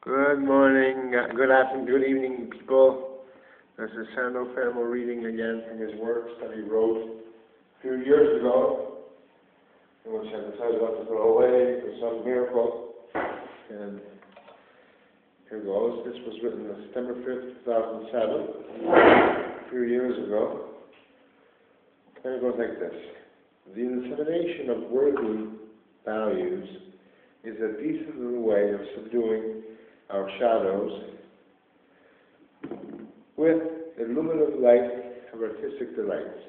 Good morning, good afternoon, good evening, people. This is Sandro Fermo reading again from his works that he wrote a few years ago, in which I decided not to throw away for some miracle. And here goes. This was written on September 5th, 2007, a few years ago. And it goes like this. The dissemination of worldly values is a decent little way of subduing our shadows with illuminative light of artistic delights.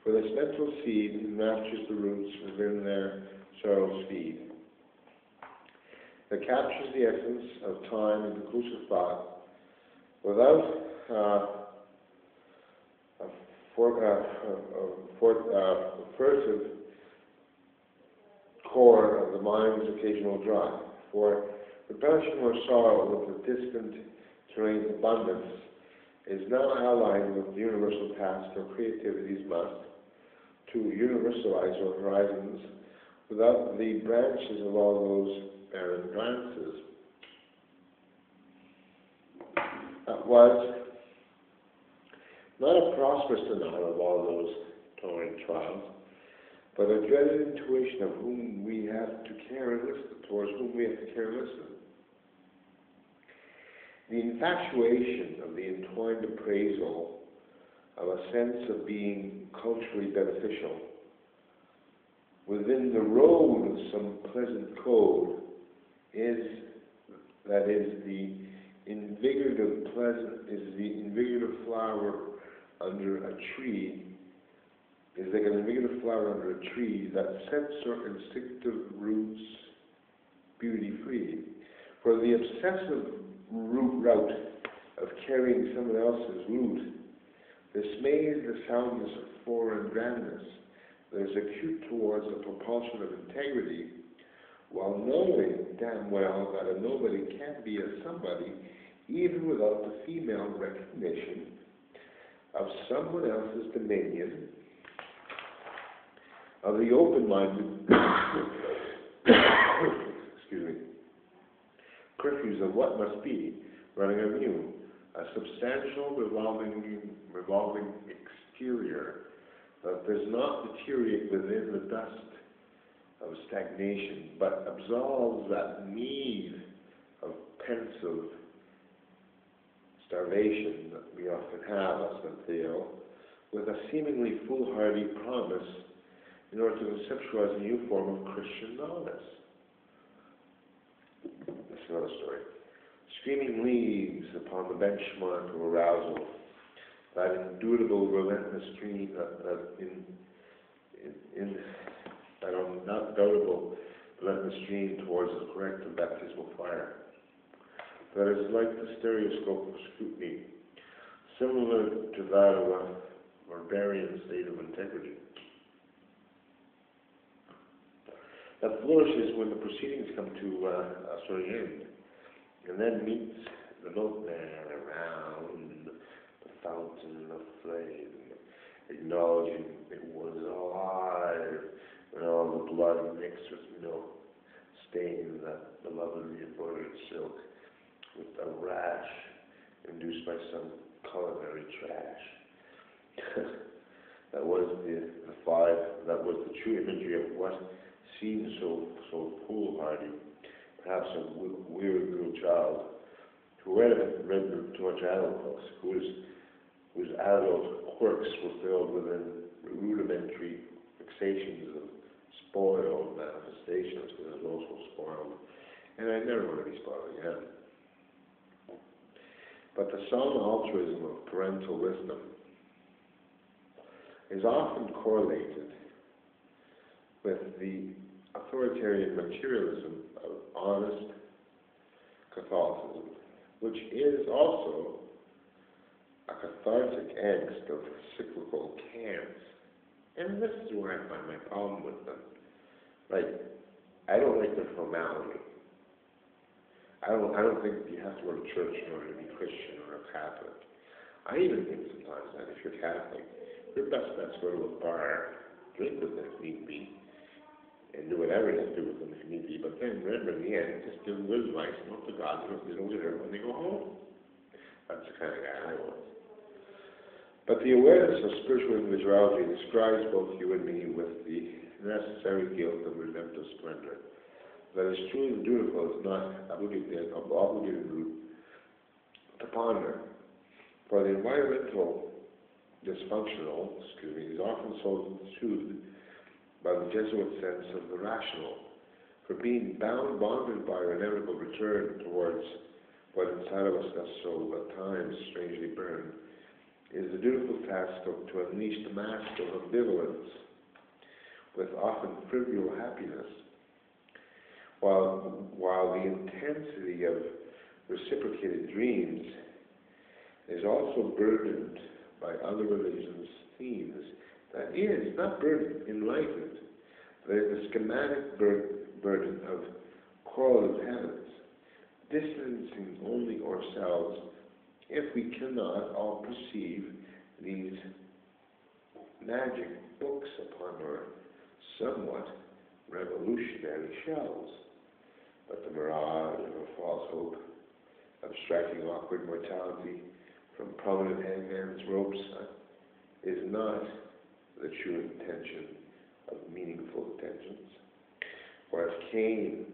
For this mental seed nurtures the roots within their sorrows feed, that captures the essence of time and inclusive thought without furtive core of the mind's occasional drive. For repulsion or sorrow with the distant terrain's abundance is now allied with the universal task of creativity's must to universalize our horizons without the branches of all those barren glances. That was not a prosperous denial of all those torrent trials, but a dreaded intuition of whom we have to care and listen, towards whom we have to care and listen. The infatuation of the entwined appraisal of a sense of being culturally beneficial within the road of some pleasant code is the invigorative flower under a tree. Is like an invigorative flower under a tree that sets her instinctive roots beauty free. For the obsessive route of carrying someone else's root dismays the soundness of foreign grandness that is acute towards the propulsion of integrity, while knowing damn well that a nobody can't be a somebody even without the female recognition of someone else's dominion, of the open-minded excuse me, curfews of what must be, running anew, a substantial revolving exterior that does not deteriorate within the dust of stagnation, but absolves that need of pensive starvation that we often have, as Mateo, with a seemingly foolhardy promise in order to conceptualize a new form of Christian knowledge. That's another story. Screaming leaves upon the benchmark of arousal, that indubitable relentless stream, that undoubtable relentless stream towards the corrective baptismal fire, that is like the stereoscope of scrutiny, similar to that of a barbarian state of integrity, that flourishes when the proceedings come to a sort of end, and then meets the milkman around the fountain of flame, acknowledging it was alive, and all the blood mixed with milk stained that belovedly embroidered silk with a rash induced by some culinary trash. That was that was the true imagery of what seemed so foolhardy, perhaps a weird little child who read too much adult books, whose adult quirks were filled within rudimentary fixations of spoiled manifestations, because I was also spoiled, and I never want to be spoiled again. But the solemn altruism of parental wisdom is often correlated with the authoritarian materialism of honest Catholicism, which is also a cathartic angst of cyclical cants. And this is where I find my problem with them. Like, I don't like their formality. I don't think you have to go to church in order to be Christian or a Catholic. I even think sometimes that if you're Catholic, your best bet's go to a bar, drink with them if need be, and do whatever you have to do with them if need be. But then remember, in the end, just give them good advice, not to God, they don't get hurt when they go home. That's the kind of guy I was. But the awareness of spiritual individuality describes both you and me with the necessary guilt of redemptive splendor. That is truly beautiful is not obligated to ponder. For the environmental dysfunctional, is often soothed by the Jesuit sense of the rational. For being bonded by our inevitable return towards what inside of us does so at times strangely burn, is the dutiful task to unleash the mask of ambivalence with often trivial happiness, while the intensity of reciprocated dreams is also burdened by other religions' themes. That is, not burdened, enlightened. There is the schematic burden of correlative heavens, distancing only ourselves if we cannot all perceive these magic books upon our somewhat revolutionary shelves. But the mirage of a false hope, abstracting awkward mortality from prominent hangman's ropes, is not the true intention of meaningful attentions. Where it came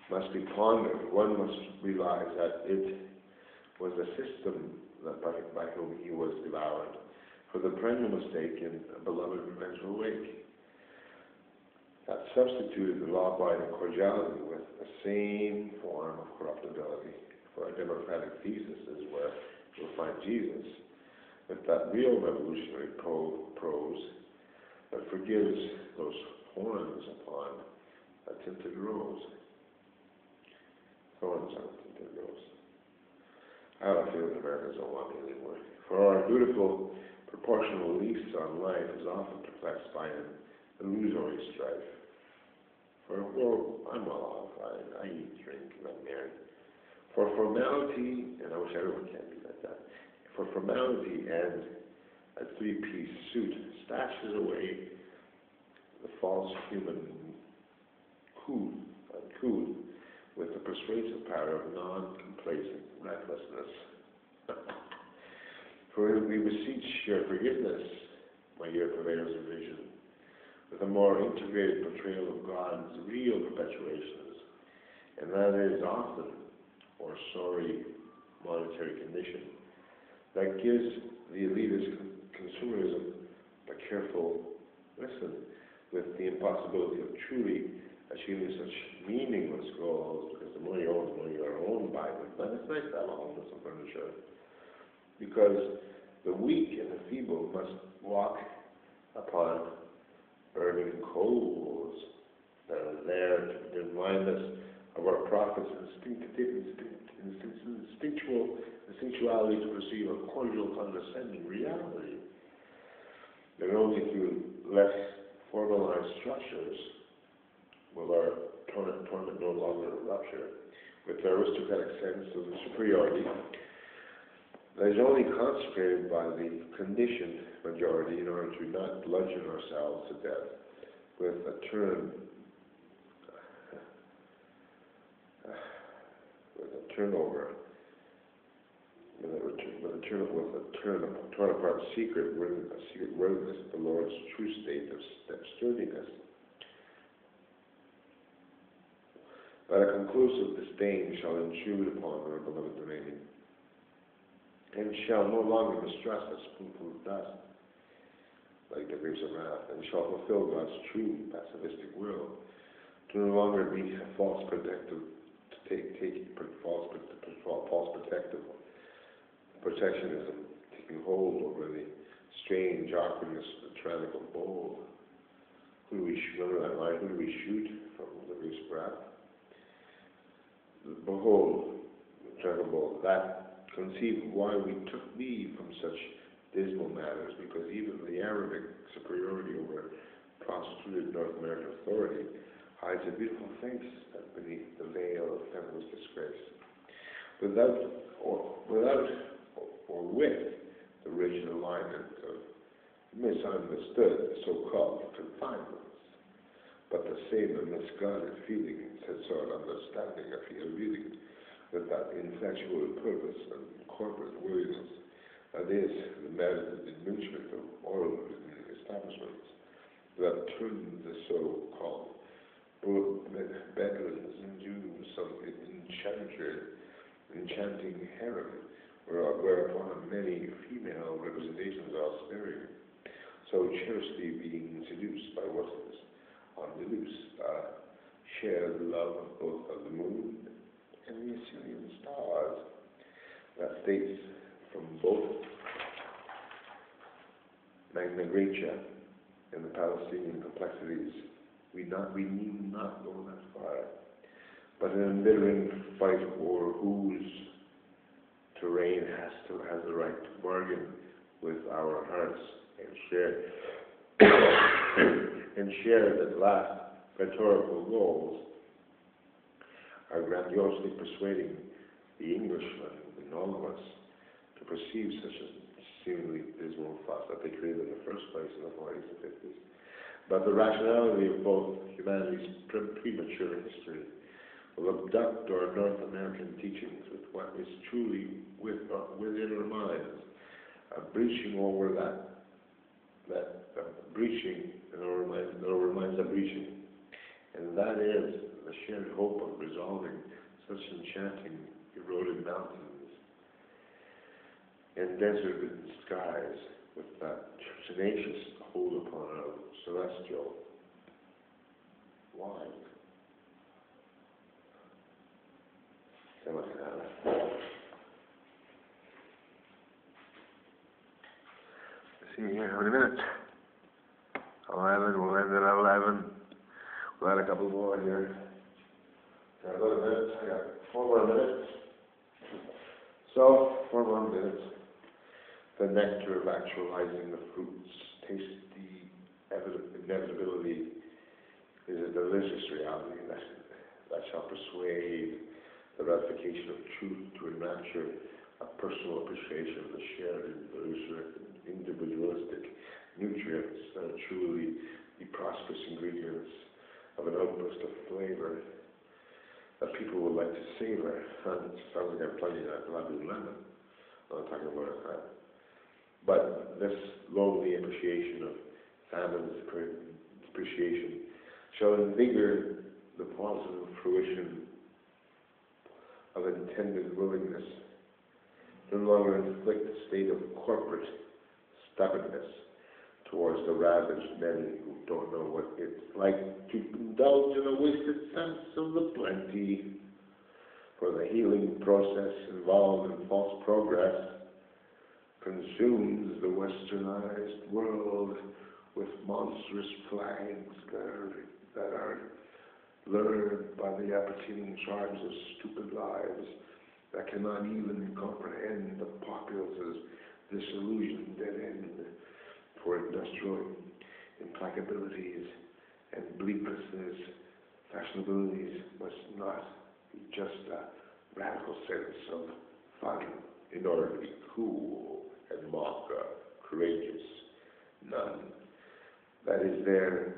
must be pondered. One must realize that it was the system that by whom he was devoured, for the perennial mistake in a beloved revengeful wake, that substituted the law-abiding cordiality with the same form of corruptibility. For a democratic thesis is where you'll find Jesus, with that real revolutionary prose that forgives those horns upon a tinted rose. Thorns on a tinted rose. I don't feel the Americans don't want me anymore. For our beautiful proportional lease on life is often perplexed by an illusory strife. I'm well off. I eat, drink, and I'm married. For formality, and I wish everyone can be like that, for formality and a three-piece suit stashes away the false human cool with the persuasive power of non-complacent recklessness. For we beseech your forgiveness, my dear purveyors of vision, with a more integrated portrayal of God's real perpetuations, and that is often, or sorry, monetary condition, that gives the elitist consumerism a careful listen with the impossibility of truly achieving such meaningless goals, because the more you own, the more you are owned by them. But it's nice to have a home with some furniture, because the weak and the feeble must walk upon burning coals that are there to remind us of our prophet's instinctuality to perceive a cordial, condescending reality. That only through less formalized structures will our torment no longer rupture with the aristocratic sense of superiority that is only consecrated by the conditioned majority in order to not bludgeon ourselves to death with a torn apart secret wordiness of the Lord's true state of sturdiness. That a conclusive disdain shall intrude upon our beloved domain, and shall no longer mistrust a spoonful of dust, like the grapes of wrath, and shall fulfill God's true pacifistic will, to no longer be a false protective, to take false protectionism, taking hold over the strange awkwardness of the tyrannical bowl. Remember that line? Who do we shoot from the grapes of wrath? Behold, the tyrannical bowl, that conceive why we took leave from such dismal matters, because even the Arabic superiority over prostituted North American authority hides a beautiful face beneath the veil of feminist disgrace. Without or with the rigid alignment of misunderstood so-called confinements, but the same misguided feelings had sought understanding of your reading with that intellectual purpose and corporate worthiness, that is, the merited administrator of oral establishments that turned the so-called bedouins into some enchanting harem, whereupon many female representations are sparing, so cherishly being seduced by what is on the loose, shared love of both of the moon and the Assyrian stars, that states from both Magna Graecia and the Palestinian complexities, we need not go that far, but an embittering fight over whose terrain has the right to bargain with our hearts and share that last rhetorical goals are grandiosely persuading the Englishman in all of us to perceive such a seemingly dismal fuss that they created in the first place in the 40s and 50s. But the rationality of both humanity's premature history will abduct our North American teachings with what is truly within our minds, breaching over breaching in our minds are breaching, and that is the shared hope of resolving such enchanting eroded mountains and desert-ridden skies with that tenacious hold upon our celestial wine. See here, how many minutes? 11, we'll end at 11. We'll add a couple more here. Got 11 minutes, I got 4 more minutes. So, 4 more minutes. The nectar of actualizing the fruits, taste the inevitability, is a delicious reality that shall persuade the ratification of truth to enrapture a personal appreciation of the shared individualistic nutrients that are truly the prosperous ingredients of an outburst of flavor that people would like to savor. And it sounds like I'm plugging that Lemon. I'm not talking about that. But this lowly appreciation of famine's appreciation shall invigor the positive fruition of intended willingness, no longer inflict a state of corporate stubbornness towards the ravaged men who don't know what it's like to indulge in a wasted sense of the plenty, for the healing process involved in false progress consumes the westernized world with monstrous flags that are lured by the appertaining tribes of stupid lives that cannot even comprehend the populace's disillusioned dead end, for industrial implacabilities and bleaknesses, fashionabilities must not be just a radical sense of fun in order to be cool and mock courageous. None. That is there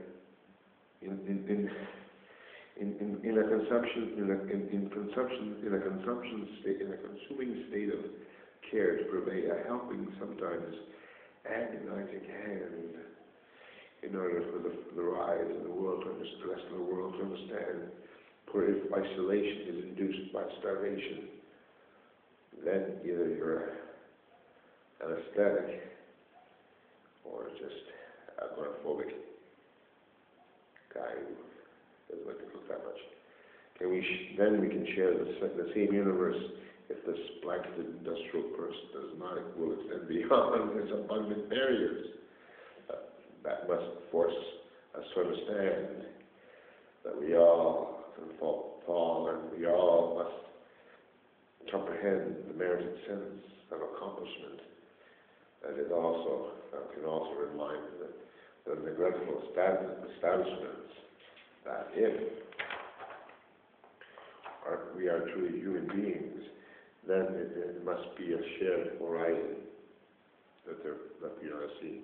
in a consuming state of care to purvey a helping, sometimes agonizing hand, in order for the rise of the world, the rest of the world to understand. For if isolation is induced by starvation, then either you're an aesthetic or just agoraphobic guy who doesn't like to cook that much. Then we can share the same universe if this blanketed industrial person will extend beyond its abundant barriers. That must force us to understand that we all can fall, and we all must comprehend the merited sense of accomplishment that can also remind the neglectful establishments that if we are truly human beings, then it must be a shared horizon that we are seeing.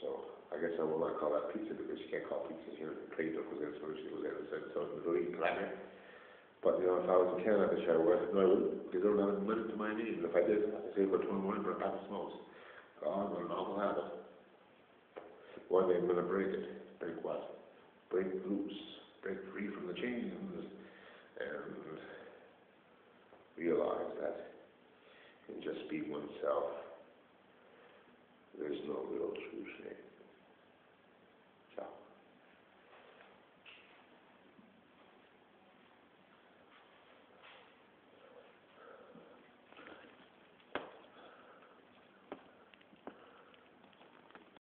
So I guess I will not call that pizza because you can't call pizza here in Plato because that's where she was there and said so in the Middle East. But you know, if I was in Canada, I'd share with no, I wouldn't. They don't have a minute to my name. And if I did, I'd say for 21 for a pack of smokes. God, what an awful habit. One day I'm going to break it. Break what? Break loose. Break free from the chains and realize that in just being oneself, there's no real true shame.